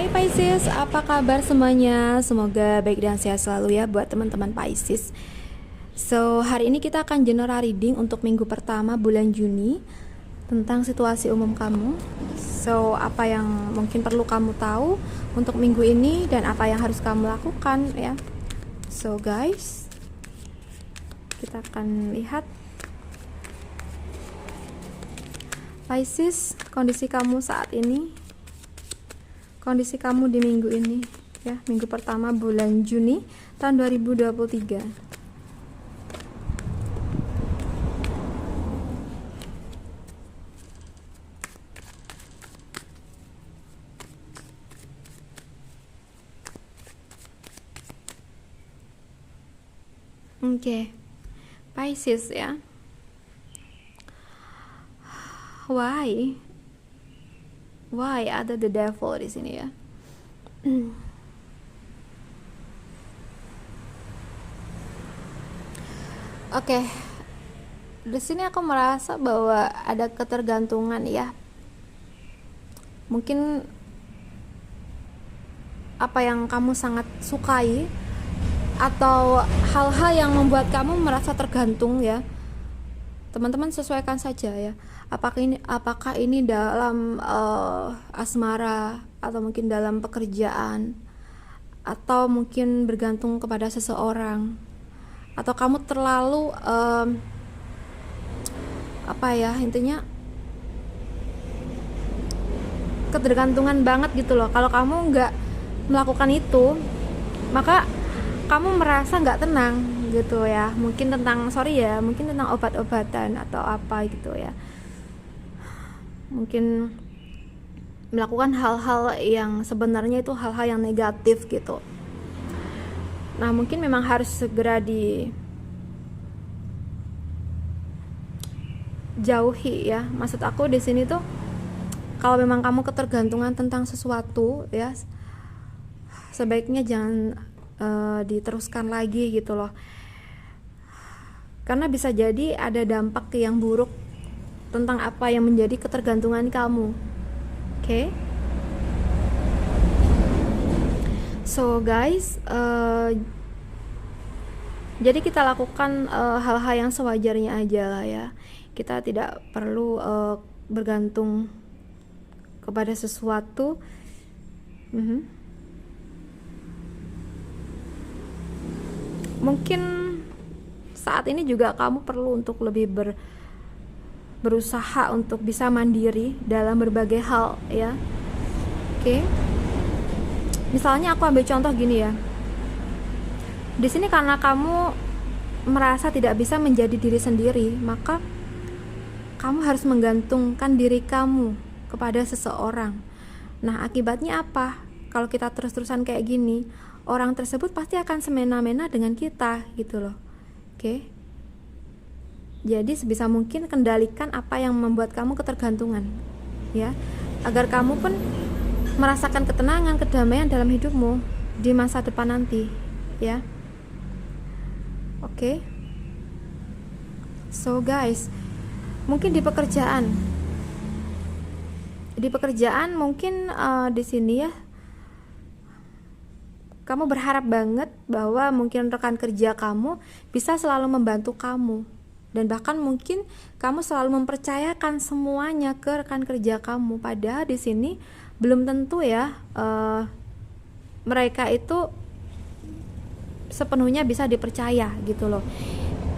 Hai Pisces, apa kabar semuanya? Semoga baik dan sehat selalu ya buat teman-teman Pisces. So, hari ini kita akan general reading untuk minggu pertama bulan Juni tentang situasi umum kamu. So, apa yang mungkin perlu kamu tahu untuk minggu ini dan apa yang harus kamu lakukan ya. So, guys, kita akan lihat Pisces, kondisi kamu saat ini, kondisi kamu di minggu ini ya, minggu pertama bulan Juni tahun 2023. Oke, Pisces ya. Why ada the devil di sini ya? Oke, di sini aku merasa bahwa ada ketergantungan ya. Mungkin apa yang kamu sangat sukai atau hal-hal yang membuat kamu merasa tergantung ya. Teman-teman sesuaikan saja ya. Apakah ini dalam asmara atau mungkin dalam pekerjaan atau mungkin bergantung kepada seseorang atau kamu terlalu intinya ketergantungan banget gitu loh. Kalau kamu nggak melakukan itu, maka kamu merasa nggak tenang gitu ya. Mungkin tentang obat-obatan atau apa gitu ya. Mungkin melakukan hal-hal yang sebenarnya itu hal-hal yang negatif gitu. Nah, mungkin memang harus segera dijauhi ya. Maksud aku di sini tuh, kalau memang kamu ketergantungan tentang sesuatu ya, sebaiknya jangan diteruskan lagi gitu loh. Karena bisa jadi ada dampak yang buruk tentang apa yang menjadi ketergantungan kamu. Oke? So guys, jadi kita lakukan hal-hal yang sewajarnya aja lah ya. Kita tidak perlu bergantung kepada sesuatu. Mungkin saat ini juga kamu perlu untuk lebih berusaha untuk bisa mandiri dalam berbagai hal ya. Oke. Misalnya aku ambil contoh gini ya. Di sini karena kamu merasa tidak bisa menjadi diri sendiri, maka kamu harus menggantungkan diri kamu kepada seseorang. Nah, akibatnya apa? Kalau kita terus-terusan kayak gini, orang tersebut pasti akan semena-mena dengan kita gitu loh. Oke. Jadi sebisa mungkin kendalikan apa yang membuat kamu ketergantungan ya, agar kamu pun merasakan ketenangan, kedamaian dalam hidupmu di masa depan nanti ya. Oke. So guys, mungkin di pekerjaan mungkin di sini ya, kamu berharap banget bahwa mungkin rekan kerja kamu bisa selalu membantu kamu. Dan bahkan mungkin kamu selalu mempercayakan semuanya ke rekan kerja kamu. Padahal di sini belum tentu ya mereka itu sepenuhnya bisa dipercaya gitu loh.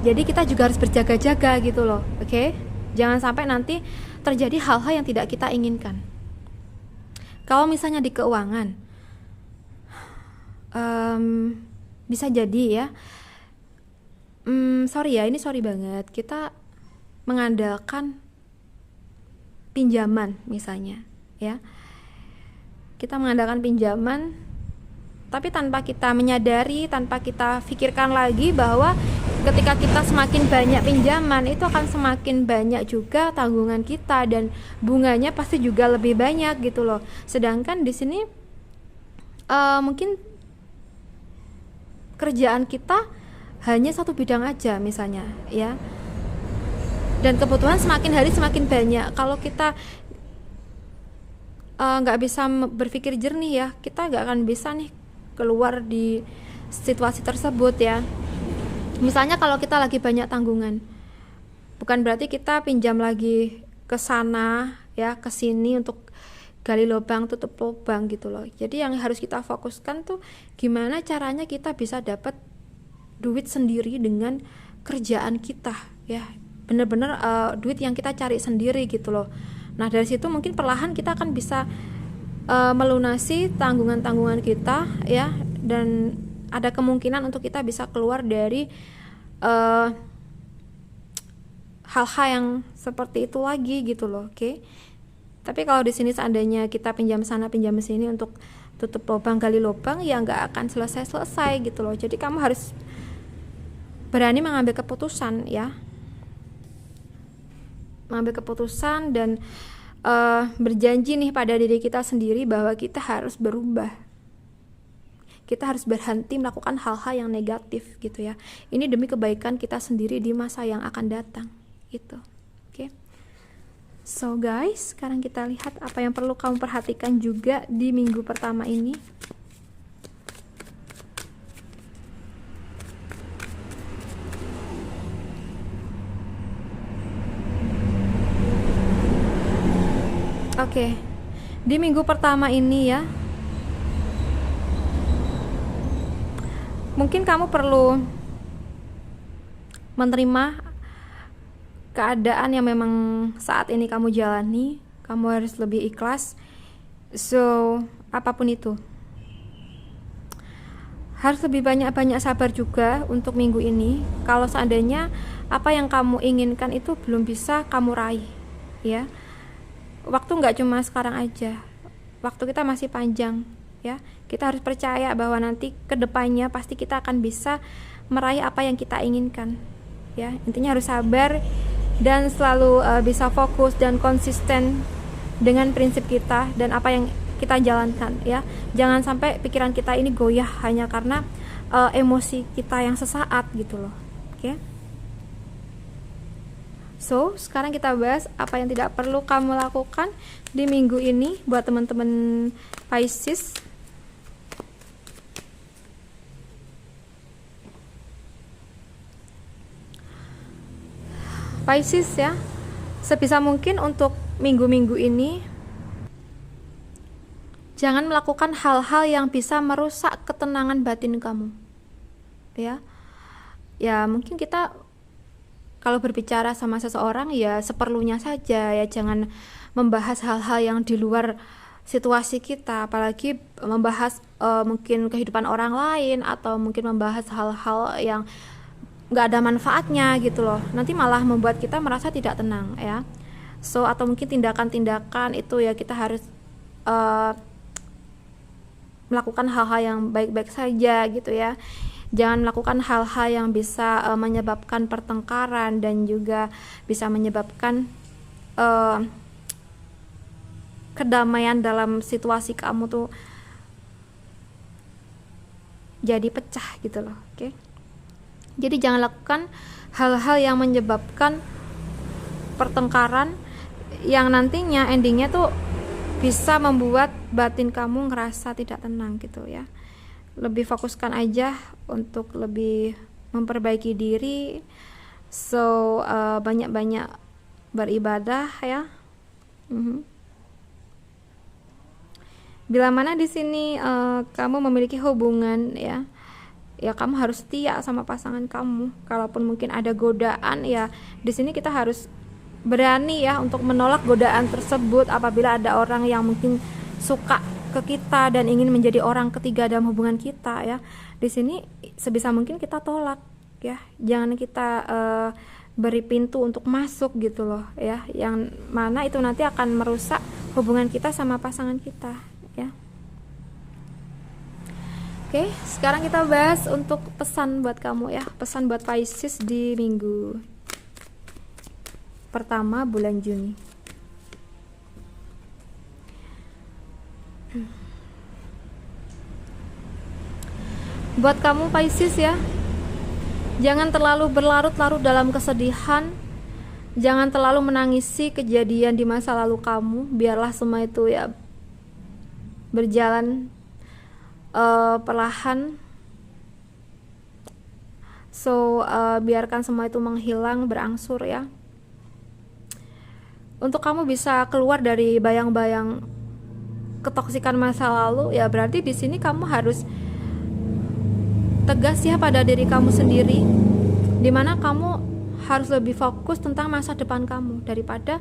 Jadi kita juga harus berjaga-jaga gitu loh. Oke? Jangan sampai nanti terjadi hal-hal yang tidak kita inginkan. Kalau misalnya di keuangan, bisa jadi ya, sorry banget, kita mengandalkan pinjaman misalnya ya. Kita mengandalkan pinjaman, tapi tanpa kita menyadari, tanpa kita pikirkan lagi bahwa ketika kita semakin banyak pinjaman, itu akan semakin banyak juga tanggungan kita dan bunganya pasti juga lebih banyak gitu loh. Sedangkan di sini mungkin kerjaan kita hanya satu bidang aja misalnya ya, dan kebutuhan semakin hari semakin banyak. Kalau kita nggak bisa berpikir jernih ya, kita nggak akan bisa nih keluar di situasi tersebut ya. Misalnya kalau kita lagi banyak tanggungan, bukan berarti kita pinjam lagi ke sana ya, ke sini untuk gali lubang tutup lubang gitu loh. Jadi yang harus kita fokuskan tuh gimana caranya kita bisa dapat duit sendiri dengan kerjaan kita ya, bener-bener duit yang kita cari sendiri gitu loh. Nah dari situ mungkin perlahan kita akan bisa melunasi tanggungan-tanggungan kita ya, dan ada kemungkinan untuk kita bisa keluar dari hal-hal yang seperti itu lagi gitu loh. Oke. Tapi kalau di sini seandainya kita pinjam sana pinjam sini untuk tutup lubang gali lubang, ya nggak akan selesai gitu loh. Jadi kamu harus berani mengambil keputusan ya, mengambil keputusan dan berjanji nih pada diri kita sendiri bahwa kita harus berubah. Kita harus berhenti melakukan hal-hal yang negatif gitu ya. Ini demi kebaikan kita sendiri di masa yang akan datang gitu. Oke. So guys, sekarang kita lihat apa yang perlu kamu perhatikan juga di minggu pertama ini. Oke. Di minggu pertama ini ya, mungkin kamu perlu menerima keadaan yang memang saat ini kamu jalani. Kamu harus lebih ikhlas. So, apapun itu, harus lebih banyak-banyak sabar juga untuk minggu ini. Kalau seandainya apa yang kamu inginkan itu belum bisa kamu raih ya, waktu nggak cuma sekarang aja, waktu kita masih panjang ya. Kita harus percaya bahwa nanti kedepannya pasti kita akan bisa meraih apa yang kita inginkan ya. Intinya harus sabar dan selalu bisa fokus dan konsisten dengan prinsip kita dan apa yang kita jalankan ya. Jangan sampai pikiran kita ini goyah hanya karena emosi kita yang sesaat gitu loh. Oke. So, sekarang kita bahas apa yang tidak perlu kamu lakukan di minggu ini buat teman-teman Pisces. Pisces ya, sebisa mungkin untuk minggu-minggu ini jangan melakukan hal-hal yang bisa merusak ketenangan batin kamu ya. Ya mungkin kita kalau berbicara sama seseorang ya seperlunya saja ya, jangan membahas hal-hal yang di luar situasi kita, apalagi membahas mungkin kehidupan orang lain atau mungkin membahas hal-hal yang nggak ada manfaatnya gitu loh. Nanti malah membuat kita merasa tidak tenang ya. So atau mungkin tindakan-tindakan itu ya kita harus melakukan hal-hal yang baik-baik saja gitu ya. Jangan melakukan hal-hal yang bisa menyebabkan pertengkaran dan juga bisa menyebabkan kedamaian dalam situasi kamu tuh jadi pecah gitu loh. Oke. Jadi jangan lakukan hal-hal yang menyebabkan pertengkaran yang nantinya endingnya tuh bisa membuat batin kamu ngerasa tidak tenang gitu ya. Lebih fokuskan aja untuk lebih memperbaiki diri. So banyak-banyak beribadah ya. Bila mana di sini kamu memiliki hubungan ya, ya kamu harus setia sama pasangan kamu. Kalaupun mungkin ada godaan ya, di sini kita harus berani ya untuk menolak godaan tersebut. Apabila ada orang yang mungkin suka ke kita dan ingin menjadi orang ketiga dalam hubungan kita ya, di sini sebisa mungkin kita tolak ya. Jangan kita beri pintu untuk masuk gitu loh ya, yang mana itu nanti akan merusak hubungan kita sama pasangan kita ya. Oke, sekarang kita bahas untuk pesan buat kamu ya, pesan buat Pisces di minggu pertama bulan Juni. Buat kamu Pisces ya, jangan terlalu berlarut-larut dalam kesedihan. Jangan terlalu menangisi kejadian di masa lalu kamu. Biarlah semua itu ya berjalan perlahan. So biarkan semua itu menghilang, berangsur ya. Untuk kamu bisa keluar dari bayang-bayang ketoksikan masa lalu, ya berarti di sini kamu harus tegas ya pada diri kamu sendiri, dimana kamu harus lebih fokus tentang masa depan kamu daripada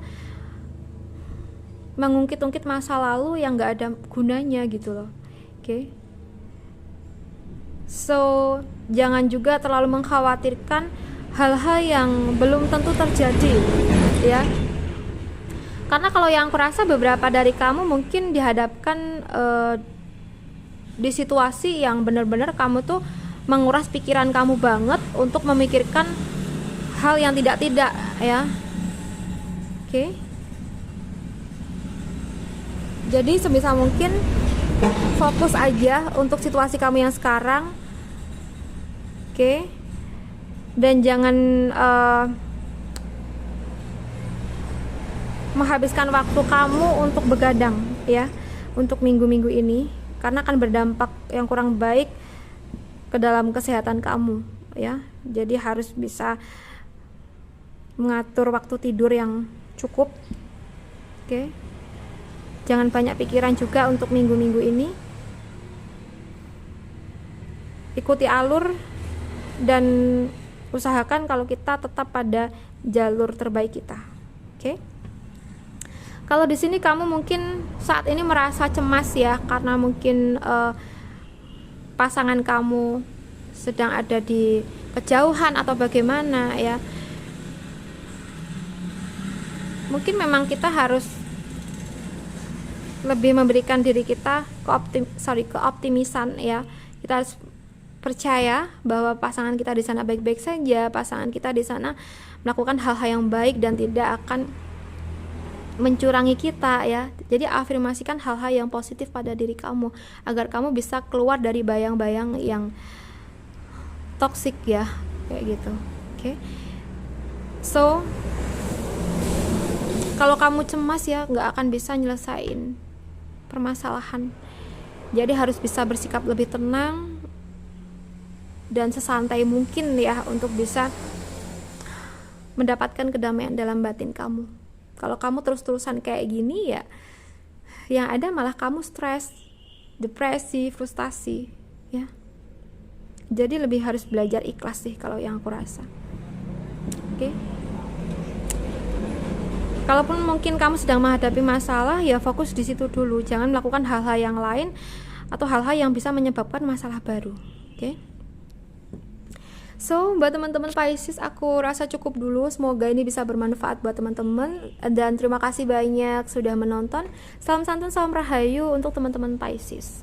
mengungkit-ungkit masa lalu yang gak ada gunanya gitu loh. Oke. So jangan juga terlalu mengkhawatirkan hal-hal yang belum tentu terjadi ya, karena kalau yang aku rasa beberapa dari kamu mungkin dihadapkan di situasi yang benar-benar kamu tuh menguras pikiran kamu banget untuk memikirkan hal yang tidak-tidak ya. Oke. Jadi sebisa mungkin fokus aja untuk situasi kamu yang sekarang. Oke. Dan jangan menghabiskan waktu kamu untuk begadang ya untuk minggu-minggu ini, karena akan berdampak yang kurang baik ke dalam kesehatan kamu ya. Jadi harus bisa mengatur waktu tidur yang cukup. Oke. Jangan banyak pikiran juga untuk minggu-minggu ini. Ikuti alur dan usahakan kalau kita tetap pada jalur terbaik kita. Oke. Kalau di sini kamu mungkin saat ini merasa cemas ya, karena mungkin pasangan kamu sedang ada di kejauhan atau bagaimana ya. Mungkin memang kita harus lebih memberikan diri kita keoptimisan ya. Kita harus percaya bahwa pasangan kita di sana baik-baik saja, pasangan kita di sana melakukan hal-hal yang baik dan tidak akan mencurangi kita ya. Jadi afirmasikan hal-hal yang positif pada diri kamu agar kamu bisa keluar dari bayang-bayang yang toksik ya, kayak gitu. Oke. So kalau kamu cemas ya nggak akan bisa nyelesain permasalahan. Jadi harus bisa bersikap lebih tenang dan sesantai mungkin ya untuk bisa mendapatkan kedamaian dalam batin kamu. Kalau kamu terus-terusan kayak gini ya, yang ada malah kamu stres, depresi, frustasi ya. Jadi lebih harus belajar ikhlas sih kalau yang aku rasa. Oke. Kalaupun mungkin kamu sedang menghadapi masalah, ya fokus di situ dulu. Jangan melakukan hal-hal yang lain atau hal-hal yang bisa menyebabkan masalah baru. Oke. So, buat teman-teman Pisces, aku rasa cukup dulu. Semoga ini bisa bermanfaat buat teman-teman. Dan terima kasih banyak sudah menonton. Salam santun, salam rahayu untuk teman-teman Pisces.